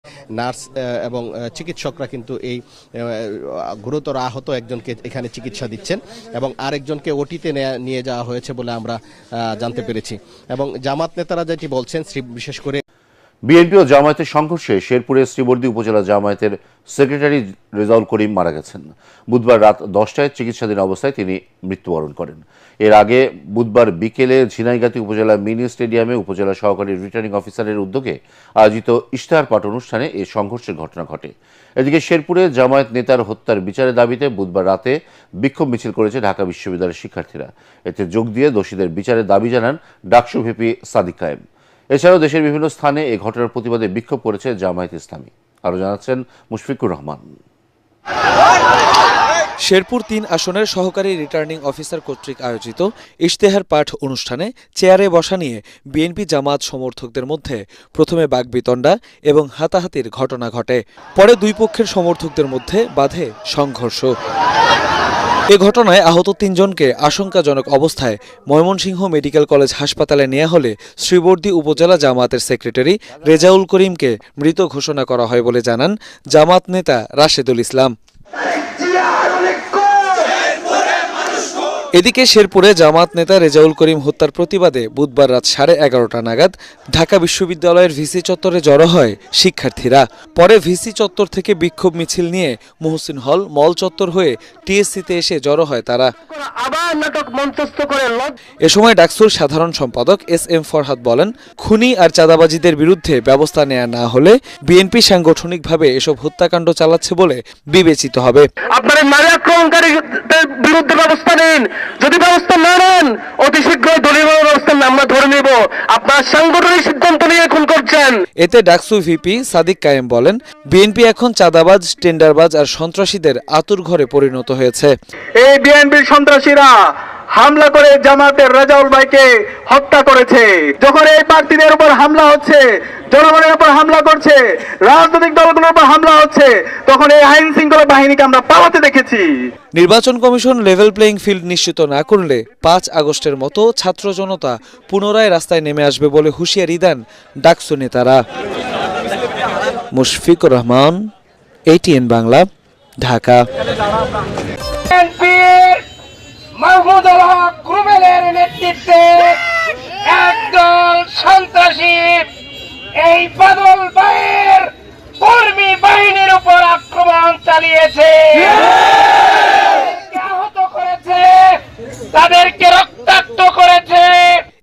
Nurse এবং চিকিৎসকরা কিন্তু এই গুরুতর আহত একজনকে এখানে চিকিৎসা দিচ্ছেন এবং আরেকজনকে ওটিতে নিয়ে যাওয়া হয়েছে বলে আমরা জানতে পেরেছি। এবং জামাত নেতারা যেটি বলছেন, বিশেষ করে বিএনপি ও জামায়াতের সংঘর্ষে শেরপুরের শ্রীবর্দী উপজেলা জামায়াতের সেক্রেটারি রেজাউল করিম মারা গেছেন। বুধবার রাত 10টায় চিকিৎসাধীন অবস্থায় তিনি মৃত্যুবরণ করেন। এর আগে বুধবার বিকেলে ঝিনাইগাতী উপজেলা মিনি স্টেডিয়ামে উপজেলা সহকারী রিটার্নিং অফিসারের উদ্যোগে আয়োজিত ইশতেহার পাঠ অনুষ্ঠানে এই সংঘর্ষের ঘটনা ঘটে। এদিকে শেরপুরে জামায়াত নেতার হত্যার বিচারের দাবিতে বুধবার রাতে বিক্ষোভ মিছিল করেছে ঢাকা বিশ্ববিদ্যালয়ের শিক্ষার্থীরা। এতে যোগ দিয়ে দোষীদের বিচারের দাবি জানান ডাকসু ভিপি সাদিক কায়েম। এছাড়াও দেশের বিভিন্ন স্থানে এই ঘটনার প্রতিবাদে বিক্ষোভ করেছে জামায়াত ইসলামী। আরও জানাচ্ছেন মুশফিকুর রহমান। শেরপুর ৩ আসনের সহকারী রিটার্নিং অফিসার কর্তৃক আয়োজিত ইশতেহার পাঠ অনুষ্ঠানে চেয়ারে বসা নিয়ে বিএনপি জামাত সমর্থকদের মধ্যে প্রথমে বাকবিতণ্ডা এবং হাতাহাতির ঘটনা ঘটে। পরে দুই পক্ষের সমর্থকদের মধ্যে বাধে সংঘর্ষ। এ ঘটনায় আহত ৩ জনকে আশঙ্কাজনক অবস্থায় ময়মনসিংহ মেডিকেল কলেজ হাসপাতালে নেওয়া হলে শ্রীবর্দী উপজেলা জামায়াতের সেক্রেটারি রেজাউল করিমকে মৃত ঘোষণা করা হয় বলে জানান জামাত নেতা রাশেদুল ইসলাম। এদিকে শেরপুরে জামাত নেতা রেজাউল করিম হত্যার প্রতিবাদে বুধবার রাত 11:30 নাগাদ ঢাকা বিশ্ববিদ্যালয়ের ভিসি চত্বরে জড়ো হয় শিক্ষার্থীরা। পরে ভিসি চত্বর থেকে বিক্ষোভ মিছিল নিয়ে মুহসিন হল মল চত্বর হয়ে টিএসসিতে এসে জড়ো হয় তারা। এ সময় ডাকসুর সাধারণ সম্পাদক SM ফরহাদ বলেন, খুনি আর চাঁদাবাজিদের বিরুদ্ধে ব্যবস্থা নেওয়া না হলে বিএনপি সাংগঠনিকভাবে এসব হত্যাকাণ্ড চালাচ্ছে বলে বিবেচিত হবে। আপনারা নারী আক্রমণকারীদের বিরুদ্ধে ব্যবস্থা নিন, যদি ব্যবস্থা না নেন অতি শীঘ্রই দলীয় ব্যবস্থা আমরা ধরে নেব। আপনারা সাংগঠনিক সিদ্ধান্ত নিয়ে খুন করছেন। এতে ডাকসু ভিপি সাদিক কায়েম বলেন, বিএনপি এখন চাঁদাবাজ, টেন্ডারবাজ আর সন্ত্রাসীদের আতুরঘরে পরিণত হয়েছে। এই বিএনপির সন্ত্রাসীরা হামলা করে জামাতের রেজাউল ভাইকে হত্যা করেছে। যখন এই প্রার্থীদের উপর হামলা হচ্ছে, জনগণের উপর হামলা করছে, রাজনৈতিক দলগুলোর উপর হামলা হচ্ছে, তখন এই আইন শৃঙ্খলা বাহিনীকে আমরা পালাতে দেখেছি। নির্বাচন কমিশন লেভেল প্লেইং ফিল্ড নিশ্চিত না করলে 5 আগস্টের মতো ছাত্র জনতা পুনরায় রাস্তায় নেমে আসবে বলে হুঁশিয়ারি দেন ডাকসু নেতারা। মুশফিকুর রহমান, ATN বাংলা, ঢাকা। মাহমুদুল হক রুবেলের নেতৃত্বে একদল সন্ত্রাসী এই বাদল ভাইয়ের কর্মী বাহিনীর উপর আক্রমণ চালিয়েছে, আহত করেছে, তাদেরকে রক্তাক্ত করেছে।